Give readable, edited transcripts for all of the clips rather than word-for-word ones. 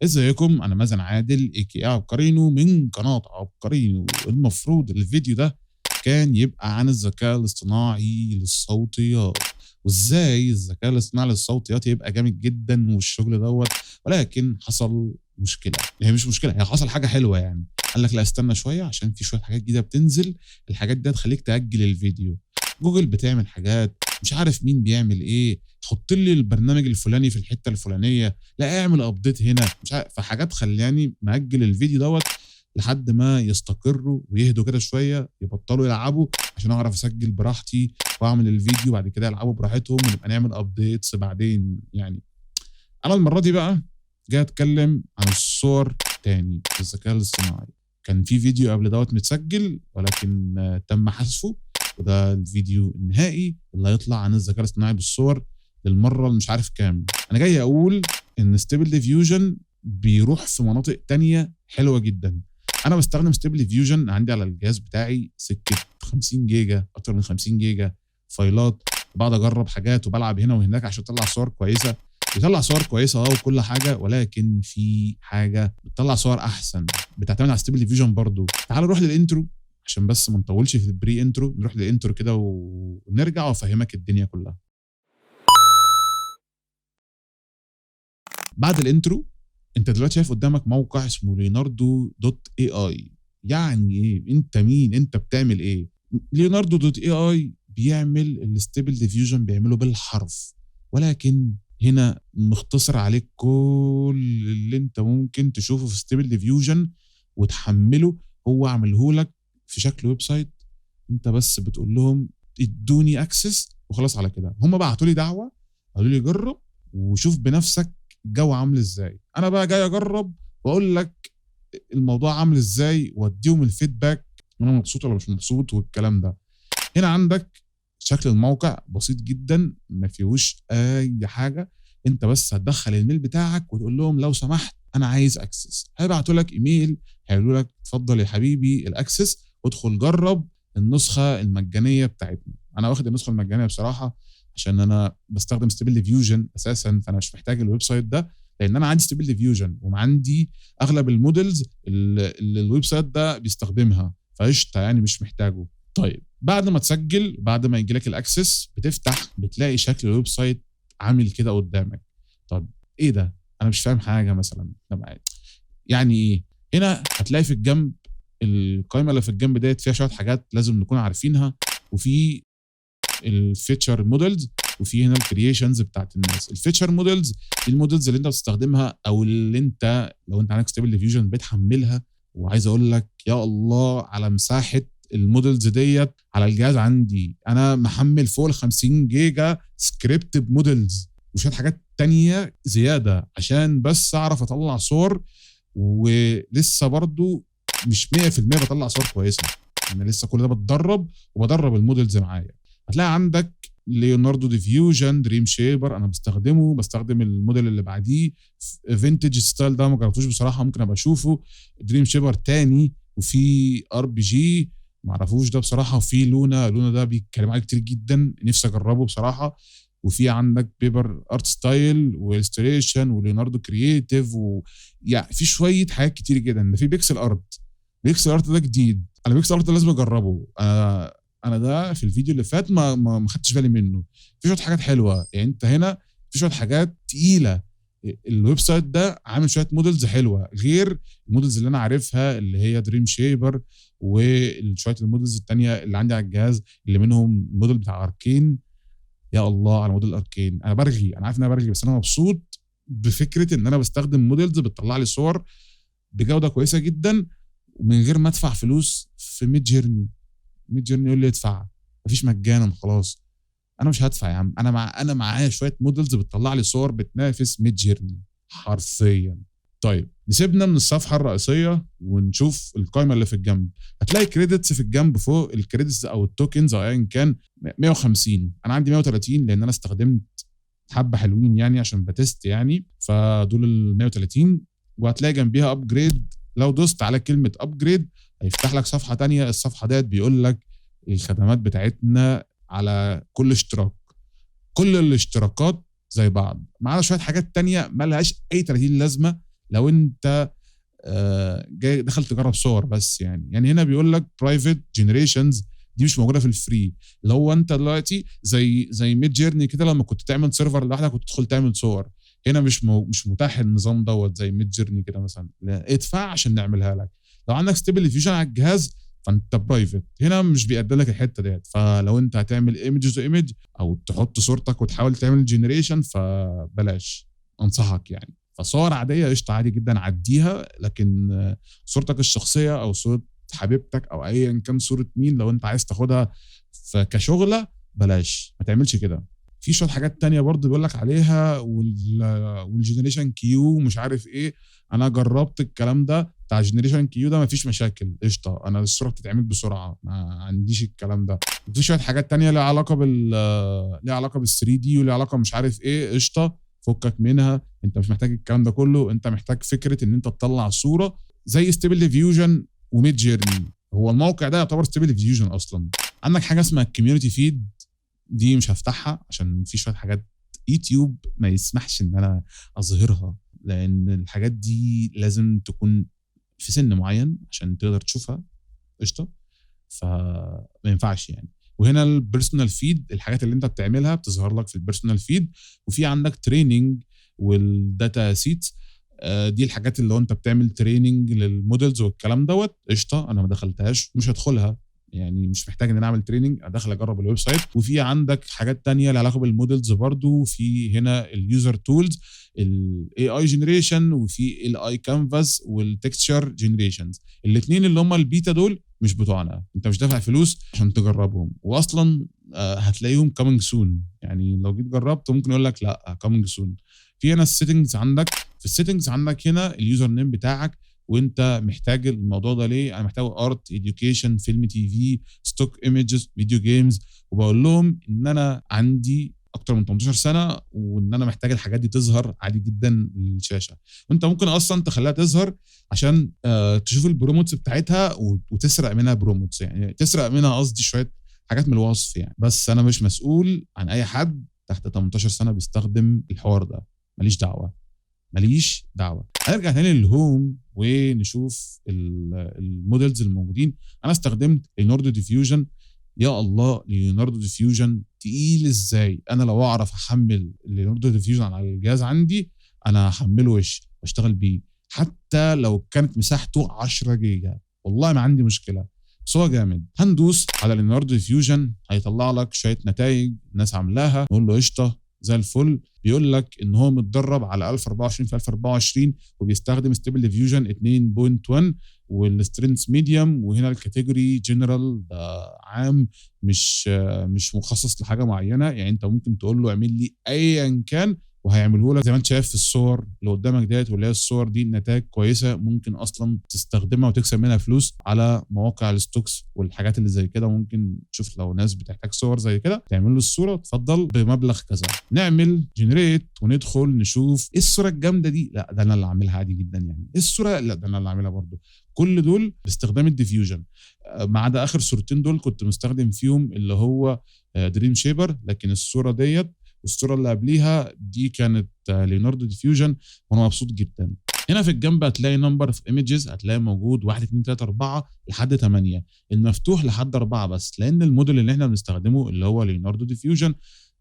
ازيكم؟ انا مازن عادل اي عبقرينو من قناه عبقرينو. المفروض الفيديو ده كان يبقى عن الذكاء الاصطناعي للصوتيات، وازاي الذكاء الاصطناعي للصوتيات يبقى جامد جدا والشغل دوت. ولكن حصل مشكله، هي مش مشكله، هي حصل حاجه حلوه يعني. قال لك لا استنى شويه عشان في شويه حاجات جديده بتنزل، الحاجات دي هتخليك تاجل الفيديو. جوجل بتعمل حاجات، مش عارف مين بيعمل ايه، حط لي البرنامج الفلاني في الحته الفلانيه، لا اعمل ابديت هنا، مش عارف، فحاجات خلاني مأجل الفيديو دوت لحد ما يستقروا ويهدوا كده شويه، يبطلوا يلعبوا عشان اعرف اسجل براحتي واعمل الفيديو بعد كده يلعبوا براحتهم ونبقى نعمل ابديتس بعدين يعني. انا المره دي بقى جاي اتكلم عن الصور تاني في الذكاء الاصطناعي. كان في فيديو قبل دوت متسجل ولكن تم حذفه، وده الفيديو النهائي اللي هيطلع عن الذكاء الاصطناعي بالصور للمره اللي مش عارف كام. انا جاي اقول ان ستيبل ديفيوجن بيروح في مناطق تانية حلوه جدا. انا بستخدم ستيبل ديفيوجن عندي على الجهاز بتاعي سكه 50 جيجا، اكتر من 50 جيجا فايلات، وبقعد اجرب حاجات وبلعب هنا وهناك عشان اطلع صور كويسه. بيطلع صور كويسه وكل حاجه، ولكن في حاجه بتطلع صور احسن بتعتمد على ستيبل ديفيوجن برضو. تعالوا نروح للانترو عشان بس ما نطولش في البري انترو، نروح للانترو كده ونرجع وافهمك الدنيا كلها. بعد الانترو انت دلوقتي شايف قدامك موقع اسمه ليوناردو دوت اي اي. يعني ايه؟ انت مين؟ انت بتعمل ايه؟ ليوناردو دوت اي اي بيعمل الستيبل ديفيوجن، بيعمله بالحرف، ولكن هنا مختصر عليك كل اللي انت ممكن تشوفه في ستيبل ديفيوجن وتحمله. هو عمله لك في شكل ويب سايت، انت بس بتقول لهم ادوني اكسس وخلاص. على كده هم بعتوا لي دعوه، قالوا لي جرب وشوف بنفسك الجو عامل ازاي. انا بقى جاي اجرب واقول لك الموضوع عامل ازاي واديهم الفيدباك، انا مبسوط ولا مش مبسوط والكلام ده. هنا عندك شكل الموقع بسيط جدا، ما فيهوش اي حاجه. انت بس هتدخل الميل بتاعك وتقول لهم لو سمحت انا عايز اكسس، هيبعتوا لك ايميل هيقولوا لك اتفضل يا حبيبي الاكسس، ادخل جرب النسخه المجانيه بتاعتنا. انا واخد النسخه المجانيه بصراحه عشان انا بستخدم ستيبل ديفيوجن اساسا، فانا مش محتاج الويب سايت ده لان انا عندي ستيبل ديفيوجن وعندي اغلب المودلز اللي الويب سايت ده بيستخدمها، فقشطه يعني مش محتاجه. طيب بعد ما تسجل، بعد ما يجي لك الاكسس، بتفتح بتلاقي شكل الويب سايت عامل كده قدامك. طب ايه ده؟ انا مش فاهم حاجه مثلا. يعني ايه؟ هنا هتلاقي في الجنب القائمه اللي في الجنب ديت فيها شويه حاجات لازم نكون عارفينها، وفي الفيتشر مودلز، وفي هنا الكرييشنز بتاعت الناس. الفيتشر مودلز دي المودلز اللي انت بتستخدمها او اللي انت لو انت عندك ستيبل ديفيوجن بتحملها. وعايز اقول لك يا الله على مساحه المودلز ديت على الجهاز عندي. انا محمل فوق ال 50 جيجا سكريبت بمودلز وشويه حاجات تانية زياده عشان بس اعرف اطلع صور، ولسه برضو مش 100% بطلع صور كويسه. انا لسه كل ده بتدرب وبدرب المودلز معايا. هتلاقي عندك ليوناردو ديفيوجن دريم شيبر، انا بستخدم الموديل اللي بعديه فينتج ستايل، ده ما جربتوش بصراحه، ممكن ابقى اشوفه. دريم شيبر تاني، وفي ار بي جي ما اعرفوش ده بصراحه، وفي لونا ده بيتكلم عليه كتير جدا نفسي اجربه بصراحه. وفي عندك بيبر ارت ستايل والستريشن وليوناردو كرييتيف يعني في شويه حاجات كتير جدا. ده في بيكسل ارت، بيكسل ارت ده جديد، انا بيكسل ارت ده لازم اجربه. انا ده في الفيديو اللي فات ما خدتش بالي منه. في شويه حاجات حلوه يعني، انت هنا في شويه حاجات تقيله. الويب سايت ده عامل شويه مودلز حلوه غير المودلز اللي انا عارفها اللي هي دريم شيبر، وشويه المودلز التانية اللي عندي على الجهاز اللي منهم الموديل بتاع اركين. يا الله على موديل اركين، انا برغي، انا عارف ان انا برغي بس انا مبسوط بفكره ان انا بستخدم موديلز بتطلع لي صور بجوده كويسه جدا ومن غير ما ادفع فلوس في ميد جيرني. ميد جيرني يقول لي ادفع، مفيش مجانا خلاص. انا مش هدفع يا عم، انا معايا شويه مودلز بتطلع لي صور بتنافس ميد جيرني حرفيا. طيب نسيبنا من الصفحه الرئيسيه ونشوف القائمه اللي في الجنب. هتلاقي كريدتس في الجنب فوق، الكريدتس او التوكنز او ايا كان 150. انا عندي 130 لان انا استخدمت حبه حلوين يعني عشان بتست يعني، فدول ال 130. وهتلاقي جنبيها ابجريد، لو دوست على كلمه ابجريد هيفتح لك صفحه تانية. الصفحه ديت بيقول لك الخدمات بتاعتنا على كل اشتراك، كل الاشتراكات زي بعض، معانا شويه حاجات تانية مالهاش اي 30 لازمه لو انت جاي دخل تجرب صور بس. يعني هنا بيقول لك برايفت جنريشنز دي مش موجوده في الفري. لو انت دلوقتي زي ميد جيرني كده، لما كنت تعمل سيرفر لوحدك كنت تدخل تعمل صور، هنا مش متاح النظام دوت زي ميد جيرني كده مثلا. لا، ادفع عشان نعملها لك. لو عندك ستيبل ديفيوجن على الجهاز فانت برايفت، هنا مش بيقدم لك الحته ديت. فلو انت هتعمل ايمجز وايمج او تحط صورتك وتحاول تعمل جنريشن فبلاش، انصحك يعني. فصور عاديه قشطه عادي جدا عديها، لكن صورتك الشخصيه او صوره حبيبتك او ايا كان صوره مين لو انت عايز تاخدها كشغله بلاش، ما تعملش كده. في شويه حاجات تانية برضه بيقول لك عليها، والجنريشن كيو مش عارف ايه. انا جربت الكلام ده بتاع جنريشن كيو ده، مفيش مشاكل قشطه، انا الصوره بتتعمل بسرعه، ما عنديش الكلام ده. وفي شويه حاجات تانية ليها علاقه ليها علاقه بال 3 دي وليها علاقه مش عارف ايه قشطه، فكك منها. انت مش محتاج الكلام ده كله، انت محتاج فكره ان انت تطلع صوره زي ستيبل ديفيوجن وميد جيرني. هو الموقع ده يعتبر ستيبل ديفيوجن اصلا. عندك حاجه اسمها الكوميونتي فيد، دي مش هفتحها عشان في شويه حاجات يوتيوب ما يسمحش ان انا اظهرها، لان الحاجات دي لازم تكون في سن معين عشان تقدر تشوفها قشطه، فما ينفعش يعني. وهنا البيرسونال فيد، الحاجات اللي انت بتعملها بتظهر لك في البيرسونال فيد. وفي عندك تريننج والداتا سيتس، دي الحاجات اللي لو انت بتعمل تريننج للمودلز والكلام دوت قشطه، انا ما دخلتهاش مش هدخلها يعني، مش محتاج ان انا اعمل تريننج، ادخل اجرب الويب سايت. وفي عندك حاجات تانية لها علاقه بالمودلز برضو، في هنا اليوزر تولز، الاي اي جنريشن، وفي الاي كانفاس والتكستشر جنريشنز. الاثنين اللي هم البيتا دول مش بتوعنا، انت مش دافع فلوس عشان تجربهم، واصلا هتلاقيهم كامينج سون. يعني لو جيت جربت ممكن يقول لك لا كامينج سون. في هنا السيتنجز، عندك في السيتنجز عندك هنا اليوزر نيم بتاعك، وانت محتاج الموضوع ده ليه؟ انا محتاج ارت، اديوكيشن، فيلم، تي في، ستوك ايمجز، فيديو جيمز، وبقول لهم ان انا عندي اكتر من 18 سنه وان انا محتاج الحاجات دي تظهر عادي جدا للشاشه. وانت ممكن اصلا تخليها تظهر عشان تشوف البروموتس بتاعتها وتسرق منها بروموتس، يعني تسرق منها قصدي شويه حاجات من الوصف يعني. بس انا مش مسؤول عن اي حد تحت 18 سنه بيستخدم الحوار ده، ماليش دعوه. هنرجع تاني للهوم ونشوف المودلز الموجودين. انا استخدمت ليوناردو ديفيوجن. يا الله، ليوناردو ديفيوجن تقيل ازاي! انا لو اعرف احمل ليوناردو ديفيوجن على الجهاز عندي انا هحمله واشتغل بيه، حتى لو كانت مساحته 10 جيجا والله ما عندي مشكله، بس هو جامد. هندوس على ليوناردو ديفيوجن، هيطلع لك شويه نتائج الناس عاملاها، نقول له قشطه زي الفل. بيقول لك ان هو متدرب على 1024 في 1024 وبيستخدم ستيبل ديفيوجن 2.1 والسترينث ميديوم. وهنا الكاتيجوري جنرال، ده عام، مش مخصص لحاجه معينه. يعني انت ممكن تقول له اعمل لي ايا كان وهيعمله لك زي ما انت شايف في الصور اللي قدامك ديت. واللي هي الصور دي نتائج كويسه، ممكن اصلا تستخدمها وتكسب منها فلوس على مواقع الستوكس والحاجات اللي زي كده. ممكن تشوف لو ناس بتحتاج صور زي كده تعمل له الصوره، تفضل بمبلغ كذا. نعمل جنريت وندخل نشوف ايه الصوره الجامده دي. لا ده انا اللي عاملها عادي جدا يعني. ايه الصوره؟ لا ده انا اللي عاملها برضو. كل دول باستخدام الديفيوجن، ما عدا اخر صورتين دول كنت مستخدم فيهم اللي هو دريم شيبر. لكن الصوره ديت والصوره اللي قبليها دي كانت ليوناردو ديفيوجن، وانا مبسوط جدا. هنا في الجنب هتلاقي نمبر اوف ايمجز، هتلاقي موجود 1 2 3 4 لحد 8، المفتوح لحد 4 بس، لان الموديل اللي احنا بنستخدمه اللي هو ليوناردو ديفيوجن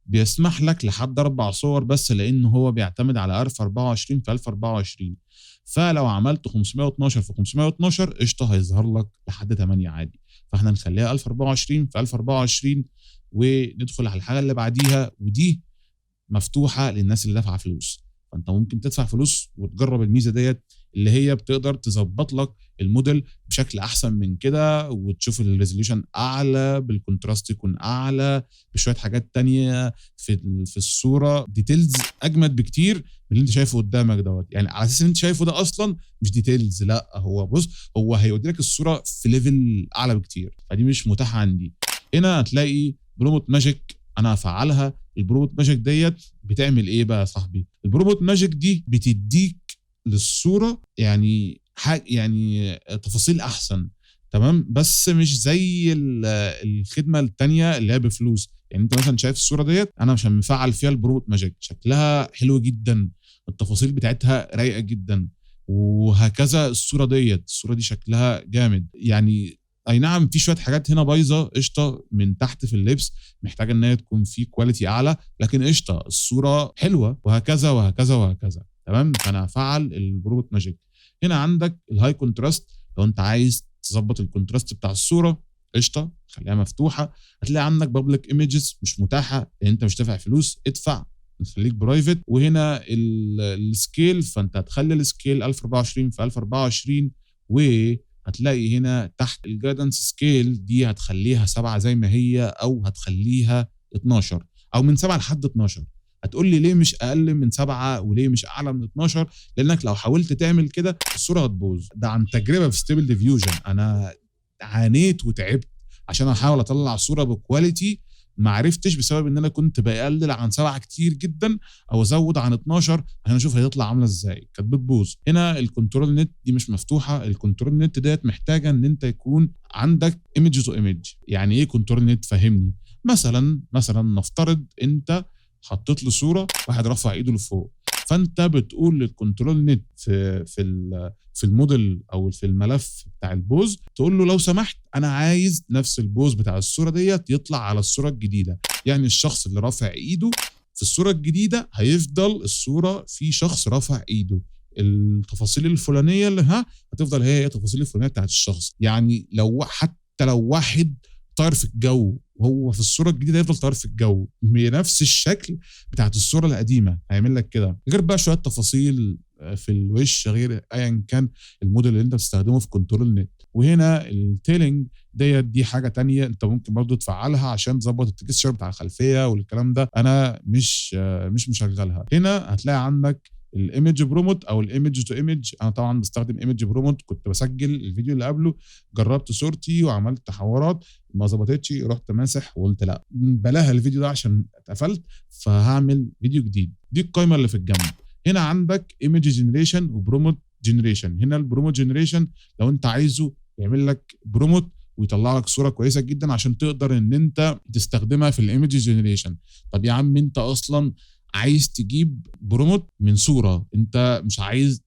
بيسمح لك لحد 4 صور بس، لان هو بيعتمد على 1024 في 1024. فلو عملت 512 في 512 قشطه هيظهر لك لحد 8 عادي. فاحنا نخليها 1024 في 1024 وندخل على الحاجه اللي بعديها، ودي مفتوحه للناس اللي دافعه فلوس. فانت ممكن تدفع فلوس وتجرب الميزه ديت اللي هي بتقدر تظبط لك الموديل بشكل احسن من كده، وتشوف الريزوليوشن اعلى، بالكونتراست يكون اعلى، بشويه حاجات تانية في الصوره، ديتيلز اجمد بكتير من اللي انت شايفه قدامك دوت. يعني على اساس ان انت شايفه ده اصلا مش ديتيلز، لا هو بص، هو هيودي لك الصوره في ليفل اعلى بكتير، فدي مش متاحه عندي. هنا هتلاقي بروموت ماجيك، انا هفعلها. البروموت ماجيك ديت بتعمل ايه بقى يا صاحبي؟ البروموت ماجيك دي بتديك للصوره يعني يعني تفاصيل احسن، تمام، بس مش زي الخدمه الثانيه اللي هي بفلوس. يعني انت مثلا شايف الصوره ديت انا مش مفعل فيها البروموت ماجيك، شكلها حلو جدا، التفاصيل بتاعتها رايقه جدا، وهكذا الصوره دي شكلها جامد يعني. اي نعم في شويه حاجات هنا بايظه قشطه من تحت في اللبس، محتاجه ان هي تكون في كواليتي اعلى، لكن قشطه الصوره حلوه وهكذا وهكذا وهكذا. تمام. فانا هفعل البروموت ماجيك. هنا عندك الهاي كونتراست، لو انت عايز تظبط الكونتراست بتاع الصوره قشطه خليها مفتوحه. هتلاقي عندك بابليك ايمجز مش متاحه لان انت مش دافع فلوس، ادفع نخليك برايفت. وهنا السكيل، فانت هتخلي السكيل 1024 في 1024، وهتلاقي هنا تحت الجايدنس سكيل دي هتخليها 7 زي ما هي، او هتخليها 12 او من 7 لحد 12. هتقول لي ليه مش اقل من 7 وليه مش اعلى من 12؟ لانك لو حاولت تعمل كده الصوره هتبوظ. ده عن تجربه في ستيبل ديفيوجن، انا عانيت وتعبت عشان احاول اطلع صوره بكواليتي، ما عرفتش بسبب ان انا كنت بقلل عن 7 كتير جدا او ازود عن 12 عشان اشوف هتطلع عامله ازاي، كانت بتبوظ. هنا الكنترول نت دي مش مفتوحه. الكنترول نت ديت محتاجه ان انت يكون عندك ايمج تو ايمج. يعني ايه كنترول نت؟ فهمني. مثلا نفترض انت حطيت له صوره واحد رفع ايده لفوق، فانت بتقول للكنترول نت في الموديل او في الملف بتاع البوز، تقول له لو سمحت انا عايز نفس البوز بتاع الصوره ديت يطلع على الصوره الجديده. يعني الشخص اللي رافع ايده في الصوره الجديده هيفضل الصوره في شخص رافع ايده، التفاصيل الفلانيه اللي هتفضل هي التفاصيل الفلانيه بتاعت الشخص. يعني حتى لو واحد طاير في الجو وهو في الصوره الجديده يفضل طاير في الجو بنفس الشكل بتاعت الصوره القديمه، هيعمل لك كده. غير بقى شويه تفاصيل في الوش، غير ايا كان الموديل اللي انت بتستخدمه في كنترول نت. وهنا التيلينج دي حاجه تانية انت ممكن برضو تفعلها عشان تظبط التكستشر بتاع الخلفيه والكلام ده، انا مش مشغلها. هنا هتلاقي عندك الايمج بروموت او الايمج تو ايمج. انا طبعا بستخدم ايمج بروموت، كنت بسجل الفيديو اللي قبله جربت صورتي وعملت تحورات ما ظبطتش، رحت ماسح وقلت لا بلاها الفيديو ده عشان اتقفلت، فهعمل فيديو جديد. دي القائمه اللي في الجنب. هنا عندك ايمج جنريشن وبروموت جنريشن. هنا البروموت جنريشن لو انت عايزه يعمل لك بروموت ويطلع لك صوره كويسه جدا عشان تقدر ان انت تستخدمها في الايمج جنريشن. طب يا عم انت اصلا عايز تجيب بروموت من صوره، انت مش عايز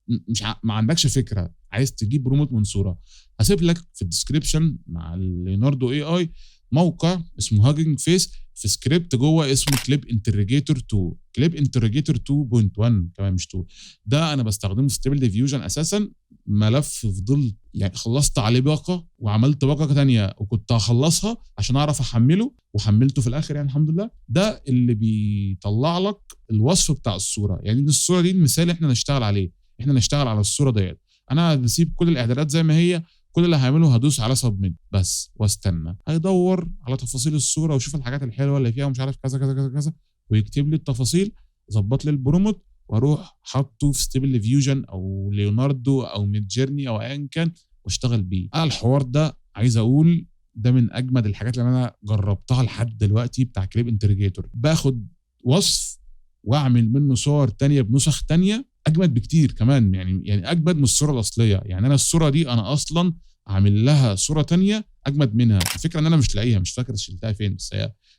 ما عندكش فكره، عايز تجيب بروموت من صوره. هسيب لك في الديسكريبشن مع ليوناردو اي اي موقع اسمه هاجينج فيس، في سكريبت جوه اسمه كليب انتريجيتور 2، كليب انتريجيتور 2.1 كمان مش 2. ده انا بستخدمه في ستيبل ديفيوجن اساسا. ملف فضلت يعني خلصت عليه باقه وعملت باقه ثانيه وكنت هخلصها عشان اعرف احمله، وحملته في الاخر يعني الحمد لله. ده اللي بيطلع لك الوصف بتاع الصوره. يعني الصوره دي المثال احنا نشتغل عليه، احنا نشتغل على الصوره ديت. انا بسيب كل الاعدادات زي ما هي، كل اللي هعمله هدوس على سبميت بس واستنى، هيدور على تفاصيل الصوره ويشوف الحاجات الحلوه اللي فيها ومش عارف كذا كذا كذا كذا، ويكتب لي التفاصيل، ظبط لي البروموت، واروح حاطه في ستيبل ديفيوجن او ليوناردو او ميد جيرني او ايا كان واشتغل بيه. انا الحوار ده عايز اقول ده من اجمد الحاجات اللي انا جربتها لحد دلوقتي بتاع كليب انتريجيتور. باخد وصف واعمل منه صور تانية بنسخ تانية اجمد بكتير كمان، يعني اجمد من الصوره الاصليه. يعني انا الصوره دي انا اصلا عامل لها صوره تانية اجمد منها. الفكره ان انا مش لاقيها، مش فاكر شلتها فين،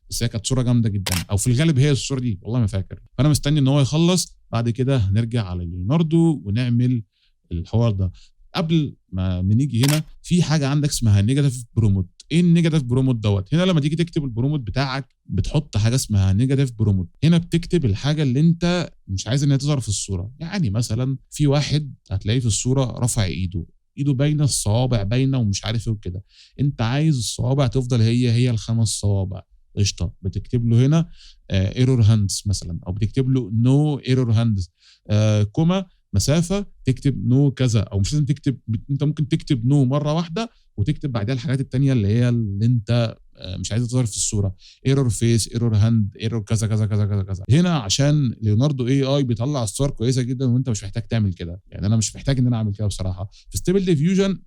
بس هي كانت صوره جامده جدا، او في الغالب هي الصوره دي والله ما فاكر. فانا مستني ان هو يخلص، بعد كده هنرجع على ليوناردو ونعمل الحوار ده. قبل ما نيجي هنا في حاجه عندك اسمها نيجاتيف بروموت. ايه النيجاتيف بروموت دوت؟ هنا لما تيجي تكتب البروموت بتاعك بتحط حاجه اسمها نيجاتيف بروموت. هنا بتكتب الحاجه اللي انت مش عايز انها تظهر في الصوره. يعني مثلا في واحد هتلاقيه في الصوره رافع ايده باينه، الصوابع باينه ومش عارف ايه وكده، انت عايز الصوابع تفضل هي الخمس صوابع قشطه، بتكتب له هنا ايرور هاندز مثلا، او بتكتب له نو ايرور هاندز كوما مسافه تكتب نو كذا، او مش لازم تكتب، انت ممكن تكتب نو مره واحده وتكتب بعدها الحاجات التانية اللي انت مش عايز تظهر في الصوره، ايرور فيس، ايرور هاند، ايرور كذا كذا كذا كذا كذا. هنا عشان ليوناردو اي اي بيطلع الصور كويسه جدا وانت مش محتاج تعمل كده. يعني انا مش محتاج ان انا اعمل كده بصراحه. في ستيبل ديفيوجن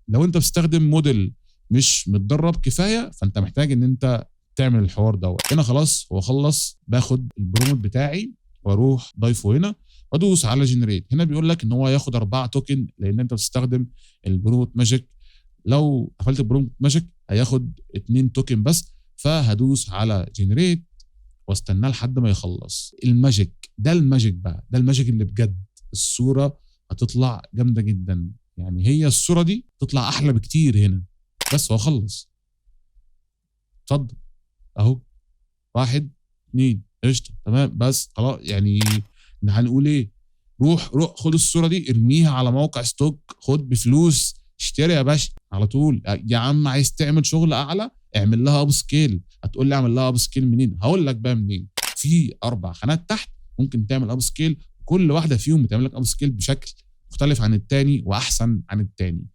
لو انت بتستخدم موديل مش متدرب كفايه فانت محتاج ان انت تعمل الحوار دوت. هنا خلاص هو خلص، باخد البروموت بتاعي واروح ضايفه هنا وادوس على جنريت. هنا بيقول لك ان هو ياخد 4 توكن لان انت بتستخدم البروموت ماجيك. لو قفلت البروموت ماجيك هياخد 2 توكن بس، فهدوس على جنريت واستناه لحد ما يخلص. الماجيك ده الماجيك بقى، ده الماجيك اللي بجد. الصوره هتطلع جامده جدا. يعني هي الصوره دي تطلع احلى بكتير هنا. بس هو خلص، اتفضل اهو 1 2 قشطه تمام. بس خلاص يعني هنقول ايه؟ روح خد الصوره دي ارميها على موقع ستوك، خد بفلوس اشتري يا باشا على طول. يا عم عايز تعمل شغل اعلى اعمل لها اب سكيل. هتقول لي اعمل لها اب سكيل منين؟ هقول لك بقى منين. في 4 خانات تحت ممكن تعمل اب سكيل، كل واحده فيهم بتعمل لك اب سكيل بشكل مختلف عن التاني واحسن عن التاني.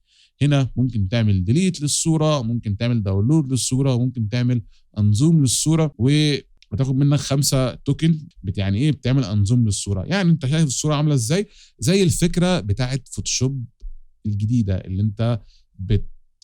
هنا ممكن تعمل ديليت للصوره، ممكن تعمل داونلود للصوره، ممكن تعمل انزوم للصوره، وتاخد منك 5 توكن. يعني ايه بتعمل انزوم للصوره؟ يعني انت شايف الصوره عامله ازاي؟ زي الفكره بتاعت فوتوشوب الجديده اللي انت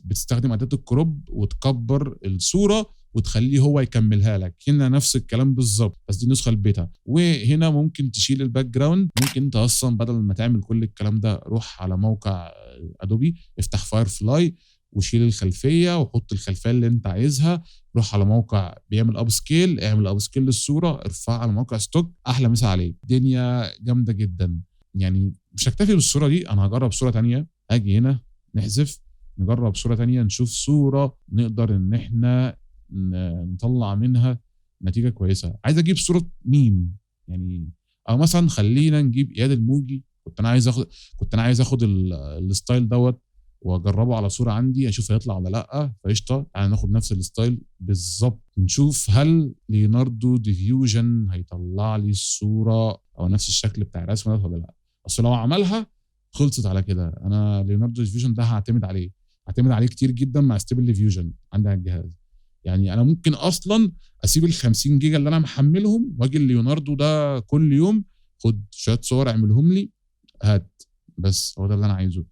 بتستخدم اداه الكروب وتكبر الصوره وتخليه هو يكملها لك. هنا نفس الكلام بالظبط، بس دي نسخه البيتا. وهنا ممكن تشيل الباك جراوند. ممكن انت اصلا بدل ما تعمل كل الكلام ده روح على موقع ادوبي، افتح فاير فلاي وشيل الخلفيه وحط الخلفيه اللي انت عايزها. روح على موقع بيعمل اب سكيل، اعمل اب سكيل للصوره، ارفعها على موقع ستوك. احلى مسا عليك، دنيا جامده جدا. يعني مش هكتفي بالصوره دي، انا هجرب صوره ثانيه. اجي هنا نحذف، نجرب صوره ثانيه، نشوف صوره نقدر ان احنا نطلع منها نتيجه كويسه. عايز اجيب صوره ميم يعني، او مثلا خلينا نجيب اياد الموجي. كنت انا عايز اخد الستايل دوت واجربه على صوره عندي اشوف هيطلع ولا لا. فقشطه تعالى ناخد نفس الستايل بالظبط نشوف هل ليوناردو ديفيوجن هيطلع لي الصوره او نفس الشكل بتاع الرسمه ولا لا. اصل لو عملها خلصت على كده. انا ليوناردو ديفيوجن ده هعتمد عليه كتير جدا مع ستيبل ديفيوجن عندي على الجهاز. يعني انا ممكن اصلا اسيب ال 50 جيجا اللي انا محملهم واجي ليوناردو ده كل يوم خد شويه صور اعملهم لي هات. بس هو ده اللي انا عايزه.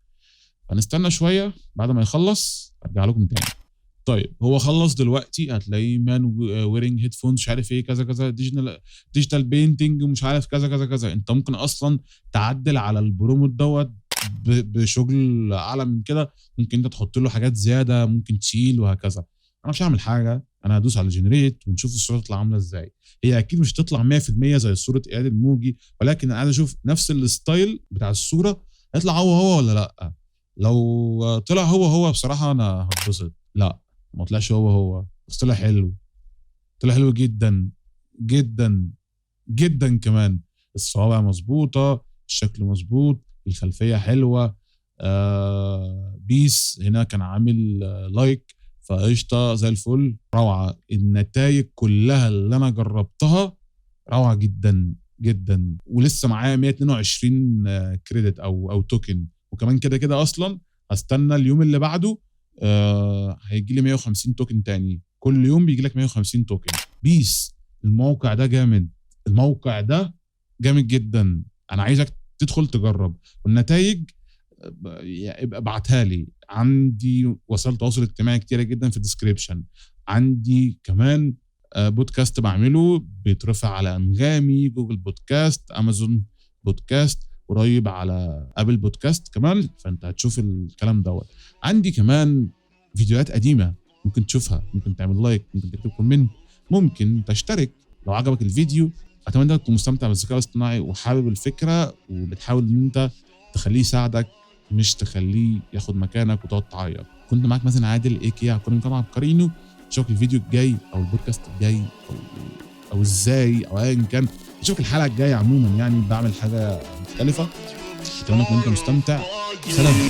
هنستنى شويه، بعد ما يخلص ارجع لكم تاني. طيب هو خلص دلوقتي، هتلاقيه مان ويرنج هيدفونز مش عارف ايه كذا كذا، ديجيتال بينتنج ومش عارف كذا كذا كذا. انت ممكن اصلا تعدل على البروموت دوت بشغل اعلى من كده. ممكن انت تحط له حاجات زياده، ممكن تشيل وهكذا. انا مش هعمل حاجه، انا هدوس على جنريت ونشوف الصوره تطلع عامله ازاي. هي اكيد مش هتطلع 100% زي صوره اياد الموجي، ولكن انا عايز اشوف نفس الستايل بتاع الصوره هيطلع هو ولا لا. لو طلع هو بصراحه انا هتبسط. لا ما طلعش هو بس طلع حلو جدا جدا جدا. كمان الصوابع مظبوطه، الشكل مظبوط، الخلفيه حلوه. بيس هنا كان عامل لايك فقشطه زي الفل. روعه النتائج كلها اللي انا جربتها، روعه جدا جدا. ولسه معايا 122 كريدت او توكن. وكمان كده اصلا هستنى اليوم اللي بعده هيجي لي 150 توكن تاني. كل يوم بيجي لك 150 توكن. بيس الموقع ده جامد، الموقع ده جامد جدا. انا عايزك تدخل تجرب والنتائج ابقى ابعتها لي. عندي وسائل تواصل اجتماعي كتيره جدا في الديسكريبشن. عندي كمان بودكاست بعمله بيترفع على انغامي، جوجل بودكاست، امازون بودكاست، قريب على ابل بودكاست كمان. فانت هتشوف الكلام دوت. عندي كمان فيديوهات قديمه ممكن تشوفها، ممكن تعمل لايك، ممكن تكتب كومنت، ممكن تشترك لو عجبك الفيديو. اتمنى تكون مستمتع بالذكاء الاصطناعي وحابب الفكره وبتحاول ان انت تخليه يساعدك مش تخليه ياخد مكانك وتقعد تعيط. كنت معاك مثلا عادل ايكي هكون متابع عبقرينو. اشوفك الفيديو الجاي او البودكاست الجاي او ازاي او ايا كان. اشوفك الحلقه الجايه. عموما يعني بعمل حاجه مختلفه. اتمنى تكون انت مستمتع. سلام.